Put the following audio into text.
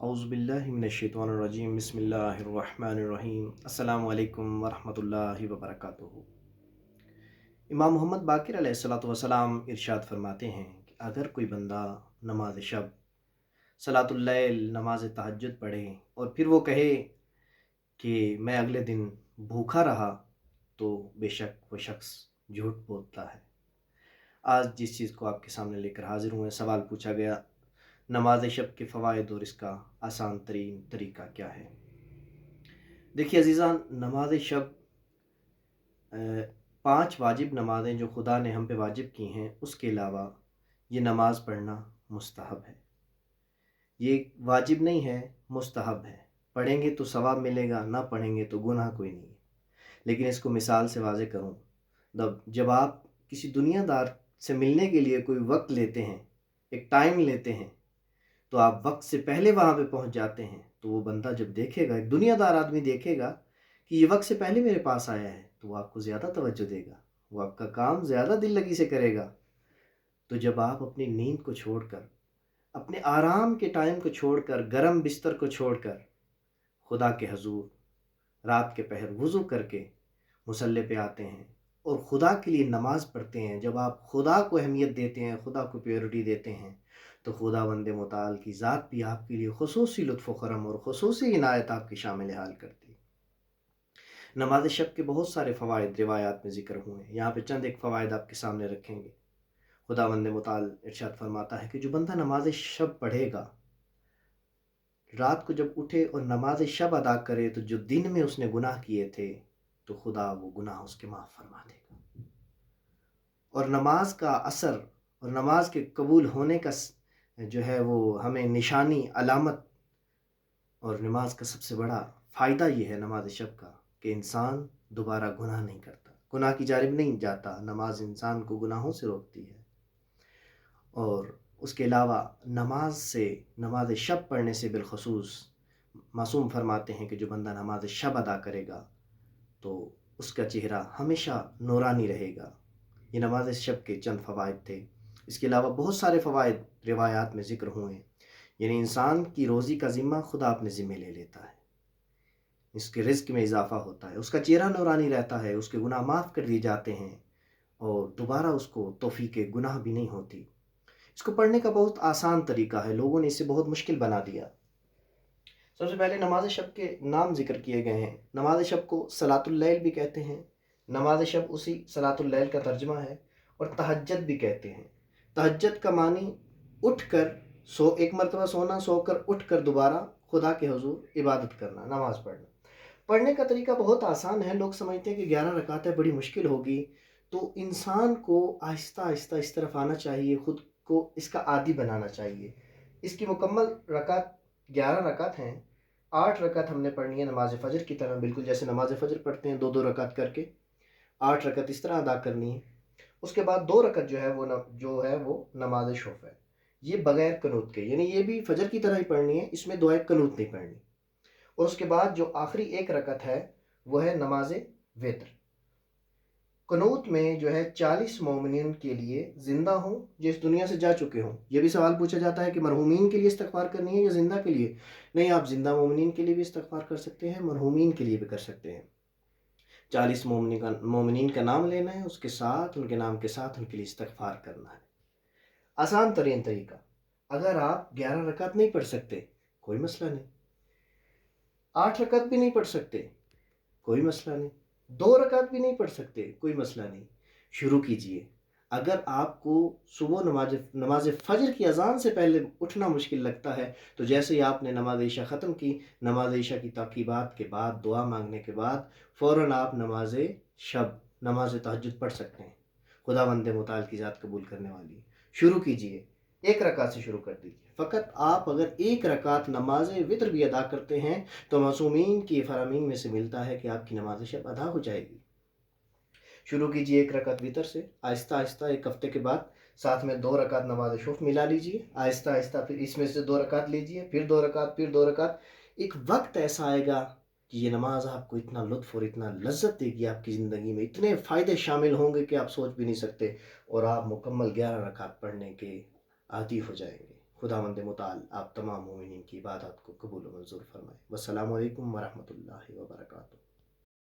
اعوذ باللہ من الشیطان الرجیم بسم اللہ الرحمن الرحیم السلام علیکم ورحمۃ اللہ وبرکاتہ۔ امام محمد باقر علیہ الصلوۃ والسلام ارشاد فرماتے ہیں کہ اگر کوئی بندہ نماز شب، صلاۃ اللیل، نماز تہجد پڑھے اور پھر وہ کہے کہ میں اگلے دن بھوکا رہا، تو بے شک وہ شخص جھوٹ بولتا ہے۔ آج جس چیز کو آپ کے سامنے لے کر حاضر ہوئے، سوال پوچھا گیا نماز شب کے فوائد اور اس کا آسان ترین طریقہ کیا ہے۔ دیکھیے عزیزان، نماز شب 5 واجب نمازیں جو خدا نے ہم پہ واجب کی ہیں، اس کے علاوہ یہ نماز پڑھنا مستحب ہے۔ یہ واجب نہیں ہے، مستحب ہے۔ پڑھیں گے تو ثواب ملے گا، نہ پڑھیں گے تو گناہ کوئی نہیں ہے۔ لیکن اس کو مثال سے واضح کروں، جب آپ کسی دنیا دار سے ملنے کے لیے کوئی وقت لیتے ہیں، ایک ٹائم لیتے ہیں، تو آپ وقت سے پہلے وہاں پہ پہنچ جاتے ہیں، تو وہ بندہ جب دیکھے گا، ایک دنیا دار آدمی دیکھے گا کہ یہ وقت سے پہلے میرے پاس آیا ہے، تو وہ آپ کو زیادہ توجہ دے گا، وہ آپ کا کام زیادہ دل لگی سے کرے گا۔ تو جب آپ اپنی نیند کو چھوڑ کر، اپنے آرام کے ٹائم کو چھوڑ کر، گرم بستر کو چھوڑ کر خدا کے حضور رات کے پہر وضو کر کے مصلی پہ آتے ہیں اور خدا کے لیے نماز پڑھتے ہیں، جب آپ خدا کو اہمیت دیتے ہیں، خدا کو پیورٹی دیتے ہیں، تو خداوند متعال کی ذات بھی آپ کے لیے خصوصی لطف و کرم اور خصوصی عنایت آپ کے شامل حال کرتی ہے۔ نماز شب کے بہت سارے فوائد روایات میں ذکر ہوئے ہیں، یہاں پہ چند ایک فوائد آپ کے سامنے رکھیں گے۔ خداوند متعال ارشاد فرماتا ہے کہ جو بندہ نماز شب پڑھے گا، رات کو جب اٹھے اور نماز شب ادا کرے، تو جو دن میں اس نے گناہ کیے تھے، تو خدا وہ گناہ اس کے معاف فرما دے گا۔ اور نماز کا اثر اور نماز کے قبول ہونے کا جو ہے وہ ہمیں نشانی، علامت، اور نماز کا سب سے بڑا فائدہ یہ ہے نماز شب کا کہ انسان دوبارہ گناہ نہیں کرتا، گناہ کی جانب نہیں جاتا۔ نماز انسان کو گناہوں سے روکتی ہے، اور اس کے علاوہ نماز شب پڑھنے سے بالخصوص معصوم فرماتے ہیں کہ جو بندہ نماز شب ادا کرے گا تو اس کا چہرہ ہمیشہ نورانی رہے گا۔ یہ نماز شب کے چند فوائد تھے۔ اس کے علاوہ بہت سارے فوائد روایات میں ذکر ہوئے ہیں، یعنی انسان کی روزی کا ذمہ خدا اپنے ذمہ لے لیتا ہے، اس کے رزق میں اضافہ ہوتا ہے، اس کا چہرہ نورانی رہتا ہے، اس کے گناہ معاف کر دیے جاتے ہیں، اور دوبارہ اس کو توفیق گناہ بھی نہیں ہوتی۔ اس کو پڑھنے کا بہت آسان طریقہ ہے، لوگوں نے اسے بہت مشکل بنا دیا۔ سب سے پہلے نماز شب کے نام ذکر کیے گئے ہیں۔ نماز شب کو صلاۃ اللیل بھی کہتے ہیں، نماز شب اسی صلاۃ اللیل کا ترجمہ ہے، اور تہجد بھی کہتے ہیں۔ تہجد کا معنی اٹھ کر ایک مرتبہ سونا، سو کر اٹھ کر دوبارہ خدا کے حضور عبادت کرنا، نماز پڑھنا۔ پڑھنے کا طریقہ بہت آسان ہے، لوگ سمجھتے ہیں کہ 11 رکعتیں بڑی مشکل ہوگی، تو انسان کو آہستہ آہستہ اس طرف آنا چاہیے، خود کو اس کا عادی بنانا چاہیے۔ اس کی مکمل رکعت 11 رکعت ہیں، 8 رکعت ہم نے پڑھنی ہے نماز فجر کی طرح، بالکل جیسے نماز فجر پڑھتے ہیں، 2 رکعت کر کے 8 رکعت اس طرح ادا کرنی ہے۔ اس کے بعد 2 رکعت جو ہے وہ نماز شوف ہے، یہ بغیر قنوت کے، یعنی یہ بھی فجر کی طرح ہی پڑھنی ہے، اس میں دعائے قنوت نہیں پڑھنی۔ اور اس کے بعد جو آخری 1 رکعت ہے وہ ہے نماز وتر۔ قنوت میں جو ہے 40 مومنین کے لیے زندہ ہوں جو اس دنیا سے جا چکے ہوں۔ یہ بھی سوال پوچھا جاتا ہے کہ مرحومین کے لیے استغفار کرنی ہے یا زندہ کے لیے؟ نہیں، آپ زندہ مومنین کے لیے بھی استغفار کر سکتے ہیں، مرحومین کے لیے بھی کر سکتے ہیں۔ 40 مومنین کا نام لینا ہے، اس کے ساتھ، ان کے نام کے ساتھ ان کے لیے استغفار کرنا ہے۔ آسان ترین طریقہ۔ اگر آپ 11 رکعت نہیں پڑھ سکتے، کوئی مسئلہ نہیں، 8 رکعت بھی نہیں پڑھ سکتے، کوئی مسئلہ نہیں، 2 رکعت بھی نہیں پڑھ سکتے، کوئی مسئلہ نہیں، شروع کیجئے۔ اگر آپ کو صبح نماز فجر کی اذان سے پہلے اٹھنا مشکل لگتا ہے، تو جیسے ہی آپ نے نماز عشاء ختم کی، نماز عشاء کی تعقیبات کے بعد، دعا مانگنے کے بعد، فوراً آپ نماز شب، نماز تہجد پڑھ سکتے ہیں۔ خداوند متعال کی ذات قبول کرنے والی، شروع کیجئے، 1 رکعت سے شروع کر دیجئے۔ فقط آپ اگر 1 رکعت نماز وتر بھی ادا کرتے ہیں تو معصومین کی فرامین میں سے ملتا ہے کہ آپ کی نماز شب ادا ہو جائے گی۔ شروع کیجئے 1 رکعت وتر سے، آہستہ آہستہ 1 ہفتے کے بعد ساتھ میں 2 رکعت نماز شوف ملا لیجئے، آہستہ آہستہ پھر اس میں سے 2 رکعت لیجئے، پھر 2 رکعت، پھر 2 رکعت۔ ایک وقت ایسا آئے گا کہ یہ نماز آپ کو اتنا لطف اور اتنا لذت دے گی، آپ کی زندگی میں اتنے فائدے شامل ہوں گے کہ آپ سوچ بھی نہیں سکتے، اور آپ مکمل 11 رکعت پڑھنے کے عادی ہو جائیں گے۔ خداوند متعال آپ تمام مومنین کی عبادات کو قبول و منظور فرمائے۔ والسلام علیکم ورحمۃ اللہ وبرکاتہ۔